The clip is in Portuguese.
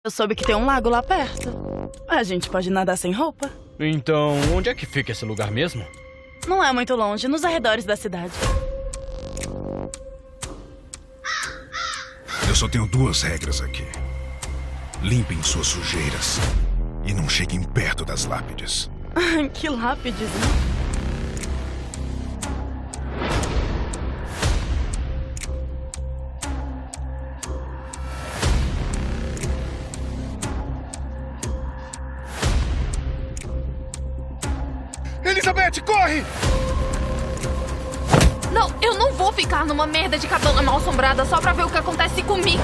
Eu soube que tem um lago lá perto. A gente pode nadar sem roupa. Então, onde é que fica esse lugar mesmo? Não é muito longe, nos arredores da cidade. Eu só tenho duas regras aqui. Limpem suas sujeiras e não cheguem perto das lápides. Que lápides, né? Elizabeth, corre! Não, eu não vou ficar numa merda de cabana mal assombrada só pra ver o que acontece comigo.